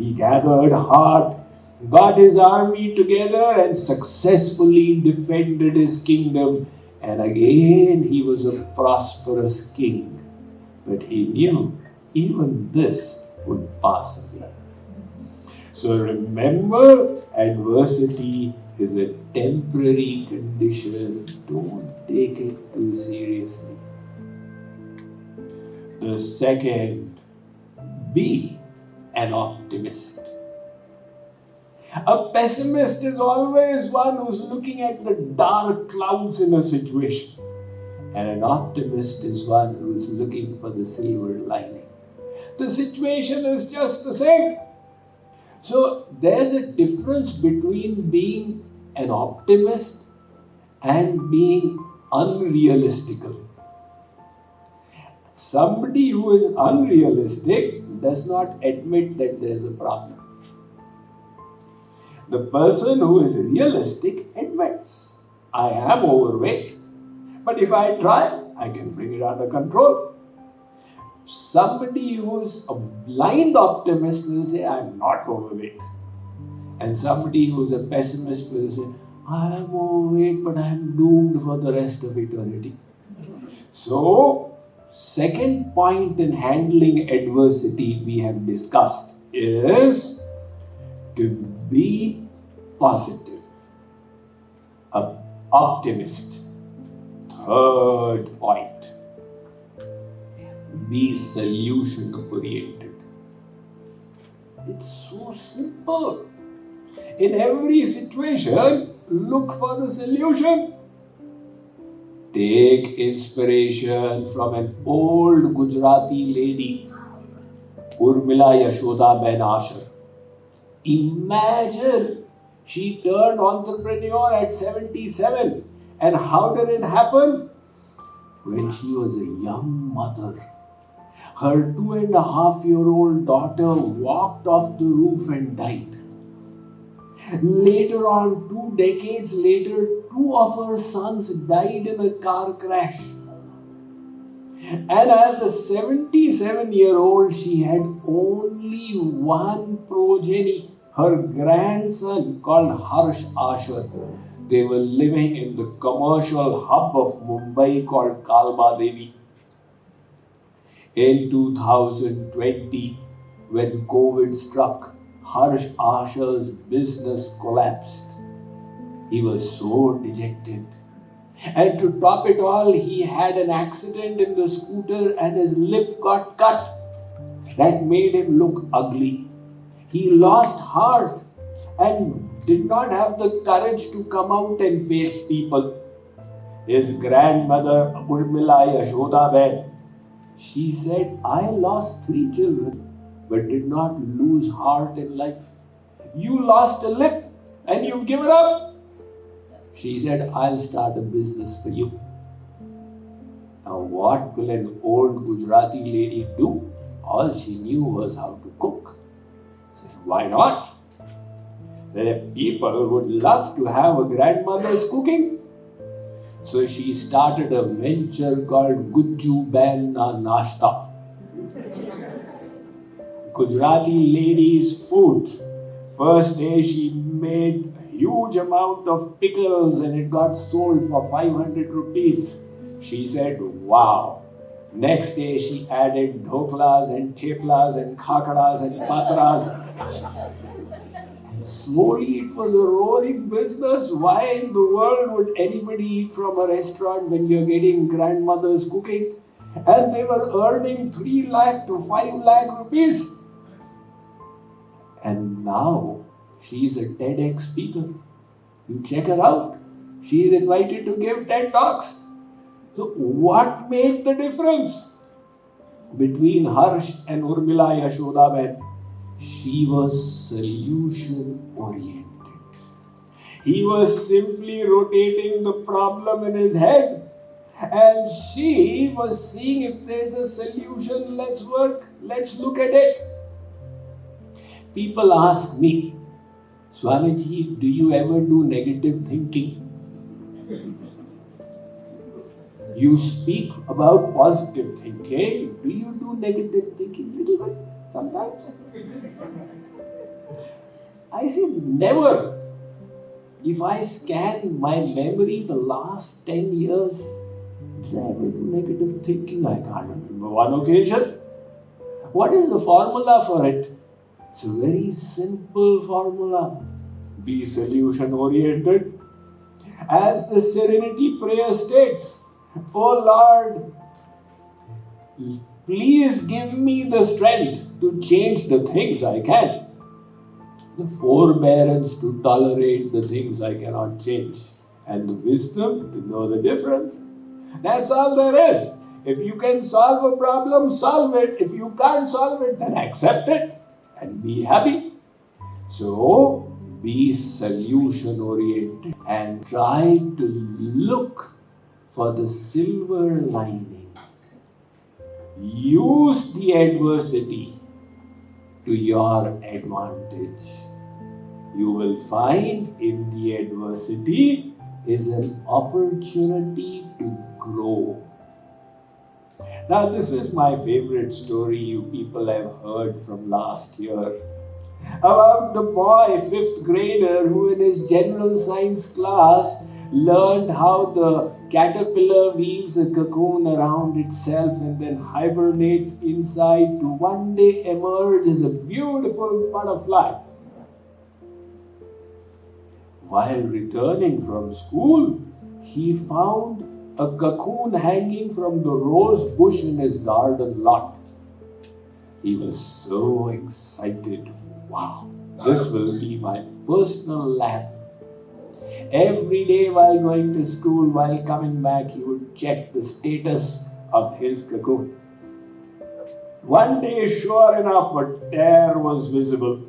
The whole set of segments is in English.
He gathered heart, got his army together and successfully defended his kingdom. And again he was a prosperous king. But he knew even this would pass away. So remember, adversity is a temporary condition. Don't take it too seriously. The second, be an optimist. A pessimist is always one who's looking at the dark clouds in a situation. And an optimist is one who's looking for the silver lining. The situation is just the same. So there's a difference between being an optimist and being unrealistical. Somebody who is unrealistic does not admit that there's a problem. The person who is realistic admits, I am overweight, but if I try, I can bring it under control. Somebody who's a blind optimist will say, I'm not overweight. And somebody who's a pessimist will say, I am overweight, but I am doomed for the rest of eternity. So, second point in handling adversity we have discussed is to be positive, an optimist. Third point, be solution oriented. It's so simple. In every situation, look for the solution. Take inspiration from an old Gujarati lady, Urmila Yashodaben Asher. Imagine she turned entrepreneur at 77. And how did it happen? When she was a young mother, her 2.5-year-old daughter walked off the roof and died. Later on, 2 decades later, 2 of her sons died in a car crash. And as a 77-year-old, she had only one progeny, her grandson called Harsh Asher. They were living in the commercial hub of Mumbai called Kalma Devi. In 2020, when COVID struck, Harsh Asher's business collapsed. He was so dejected. And to top it all, he had an accident in the scooter and his lip got cut. That made him look ugly. He lost heart and did not have the courage to come out and face people. His grandmother, Urmila Yashodaben, she said, I lost 3 children, but did not lose heart in life. You lost a lip and you've given up. She said, I'll start a business for you. Now what will an old Gujarati lady do? All she knew was how to cook. She said, why not? That people would love to have a grandmother's cooking. So she started a venture called Gujju Ban Na Nashta. Gujarati ladies' food. First day she made a huge amount of pickles and it got sold for 500 rupees. She said, wow. Next day she added dhoklas and theplas and khakras and patras. Slowly it was a roaring business. Why in the world would anybody eat from a restaurant when you're getting grandmother's cooking? And they were earning 3 lakh to 5 lakh rupees. And now she's a TEDx speaker. You check her out. She is invited to give TED Talks. So what made the difference between Harsh and Urmila Yashodaben? She was solution oriented. He was simply rotating the problem in his head. And she was seeing if there's a solution, let's work, let's look at it. People ask me, Swamiji, do you ever do negative thinking? You speak about positive thinking. Do you do negative thinking? Little bit, sometimes. I said, never. If I scan my memory the last 10 years, did I ever do negative thinking? I can't remember one occasion. What is the formula for it? It's a very simple formula. Be solution-oriented. As the Serenity Prayer states, "Oh Lord, please give me the strength to change the things I can, the forbearance to tolerate the things I cannot change, and the wisdom to know the difference." That's all there is. If you can solve a problem, solve it. If you can't solve it, then accept it and be happy. So, be solution-oriented and try to look for the silver lining. Use the adversity to your advantage. You will find in the adversity is an opportunity to grow. Now, this is my favorite story you people have heard from last year about the boy, 5th grader, who in his general science class learned how the caterpillar weaves a cocoon around itself and then hibernates inside to one day emerge as a beautiful butterfly. While returning from school, he found a cocoon hanging from the rose bush in his garden lot. He was so excited. Wow, this will be my personal lab. Every day while going to school, while coming back, he would check the status of his cocoon. One day, sure enough, a tear was visible.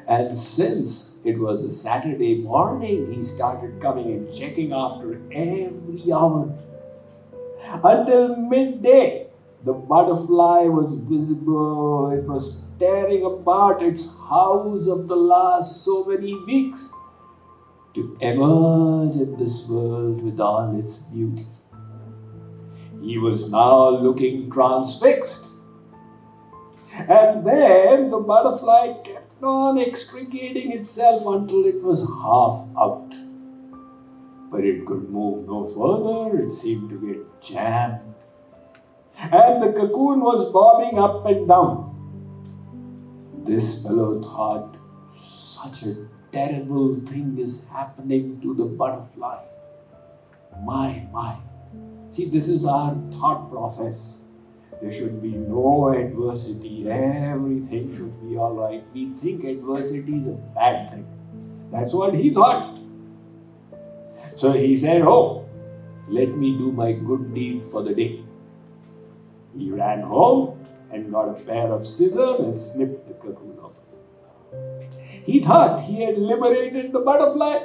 And since it was a Saturday morning, he started coming and checking after every hour. Until midday, the butterfly was visible. It was tearing apart its house of the last so many weeks to emerge in this world with all its beauty. He was now looking transfixed. And then the butterfly kept on extricating itself until it was half out. But it could move no further. It seemed to get jammed. And the cocoon was bobbing up and down. This fellow thought, such a terrible thing is happening to the butterfly. My. See, this is our thought process. There should be no adversity. Everything should be all right. We think adversity is a bad thing. That's what he thought. So he said, "Oh, let me do my good deed for the day." He ran home and got a pair of scissors and snipped the cocoon open. He thought he had liberated the butterfly.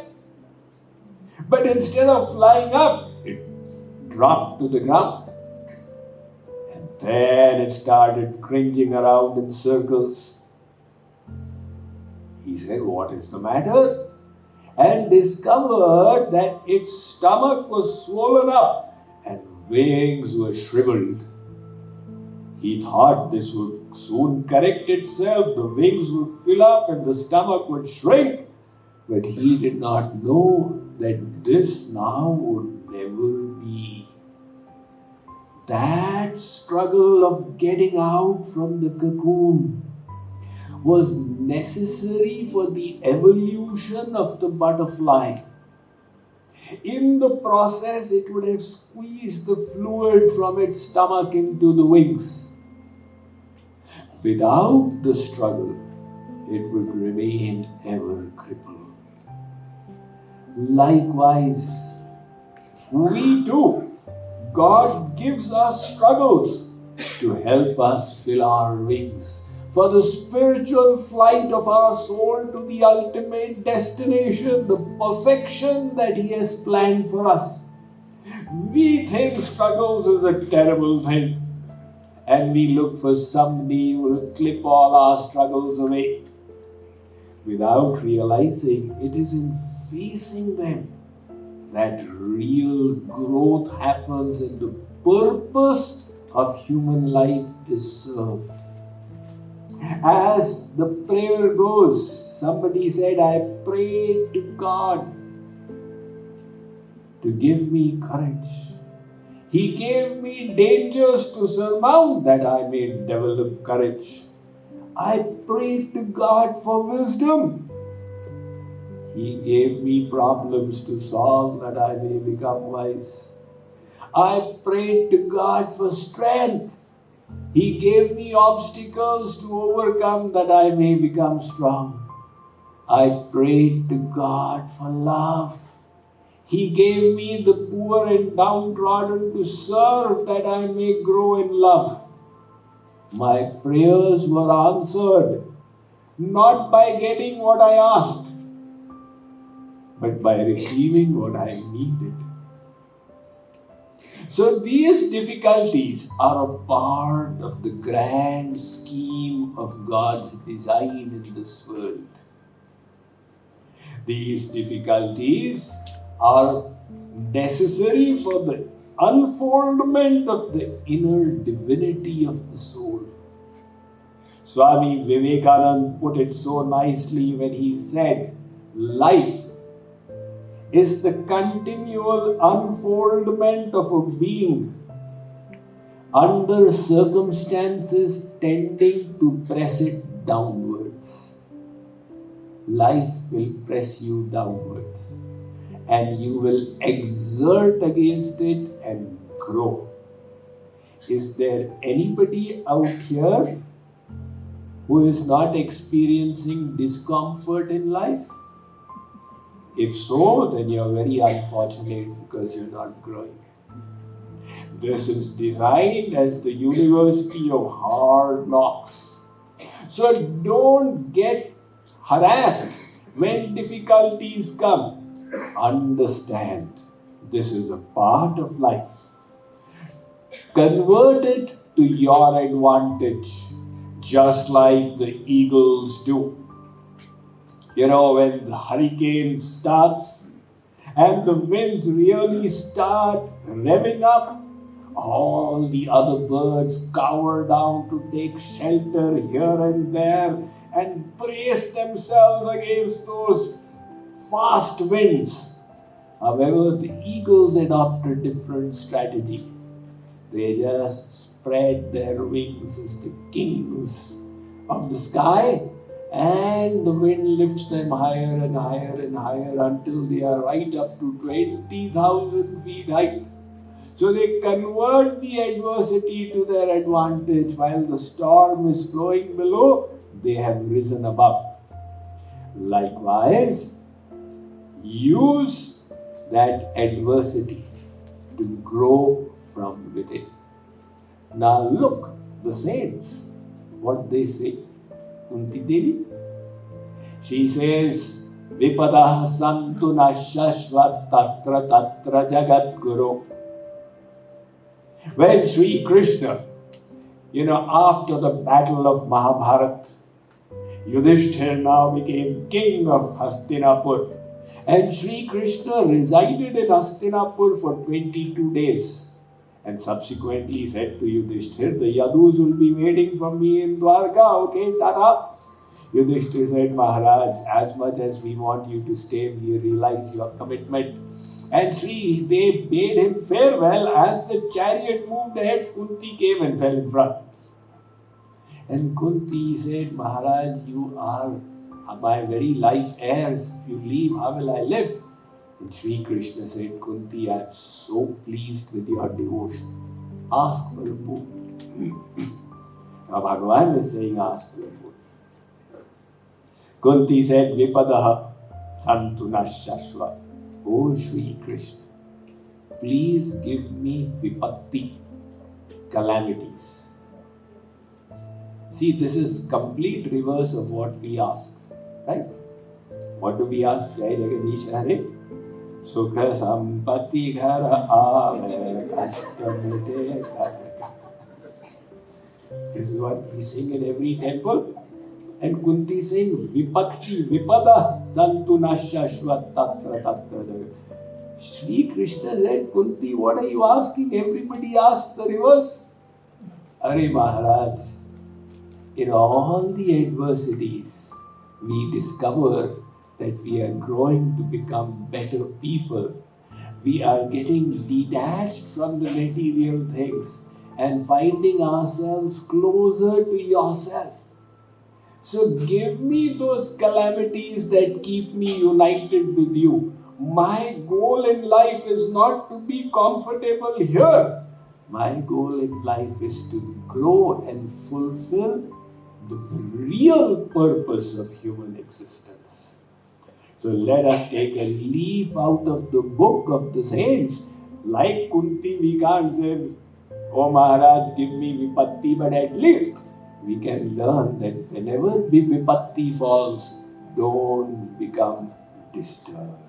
But instead of flying up, it dropped to the ground. And then it started cringing around in circles. He said, "What is the matter?" And discovered that its stomach was swollen up and wings were shriveled. He thought this would soon correct itself, the wings would fill up and the stomach would shrink. But he did not know that this now would never be. That struggle of getting out from the cocoon was necessary for the evolution of the butterfly. In the process, it would have squeezed the fluid from its stomach into the wings. Without the struggle, it would remain ever crippled. Likewise, we too, God gives us struggles to help us fill our wings for the spiritual flight of our soul to the ultimate destination, the perfection that He has planned for us. We think struggles is a terrible thing, and we look for somebody who will clip all our struggles away, without realizing it is in facing them that real growth happens and the purpose of human life is served. As the prayer goes, Somebody said, I prayed to God to give me courage. He gave me dangers to surmount that I may develop courage. I prayed to God for wisdom. He gave me problems to solve that I may become wise. I prayed to God for strength. He gave me obstacles to overcome that I may become strong. I prayed to God for love. He gave me the poor and downtrodden to serve that I may grow in love. My prayers were answered, not by getting what I asked, but by receiving what I needed. So these difficulties are a part of the grand scheme of God's design in this world. These difficulties are necessary for the unfoldment of the inner divinity of the soul. Swami Vivekananda put it so nicely when he said, life is the continual unfoldment of a being under circumstances tending to press it downwards. Life will press you downwards, and you will exert against it and grow. Is there anybody out here who is not experiencing discomfort in life? If so, then you're very unfortunate because you're not growing. This is designed as the university of hard knocks. So don't get harassed when difficulties come. Understand, this is a part of life. Convert it to your advantage, just like the eagles do. You know, when the hurricane starts and the winds really start revving up, all the other birds cower down to take shelter here and there and brace themselves against those fast winds. However, the eagles adopt a different strategy. They just spread their wings as the kings of the sky, and the wind lifts them higher and higher and higher until they are right up to 20,000 feet height. So they convert the adversity to their advantage. While the storm is flowing below, they have risen above. Likewise, use that adversity to grow from within. Now look, the saints, what they say. Kunti Devi, she says, Vipadah santu nashashvat tatra tatra Jagadguru. When Sri Krishna, after the battle of Mahabharata, Yudhishthira now became king of Hastinapur. And Sri Krishna resided in Hastinapur for 22 days. And subsequently said to Yudhishthira, the Yadus will be waiting for me in Dwarka, okay, tata. Yudhishthira said, Maharaj, as much as we want you to stay, we realize your commitment. And they bade him farewell. As the chariot moved ahead, Kunti came and fell in front. And Kunti said, Maharaj, you are my very life heirs. If you leave, how will I live? And Sri Krishna said, Kunti, I am so pleased with your devotion. Ask for a boon. Now Bhagavan is saying, ask for a boon. Kunti said, Vipadaha santu nashashvat. Oh Sri Krishna, please give me vipatti, calamities. See, this is complete reverse of what we ask, right? What do we ask? Jai Jagadish Hare. Sukha sampati ghara aave kashta mite karka. This is what we sing in every temple. And Kunti saying, Vipatti, Vipada, Santu Nashashvat Tatra Tatra. Sri Krishna said, Kunti, what are you asking? Everybody asks the reverse. Are Maharaj, in all the adversities, we discover that we are growing to become better people. We are getting detached from the material things and finding ourselves closer to yourself. So give me those calamities that keep me united with you. My goal in life is not to be comfortable here. My goal in life is to grow and fulfill the real purpose of human existence. So let us take a leaf out of the book of the saints. Like Kunti, we can't say, "Oh Maharaj, give me vipatti," but at least we can learn that whenever vipatti falls, don't become disturbed.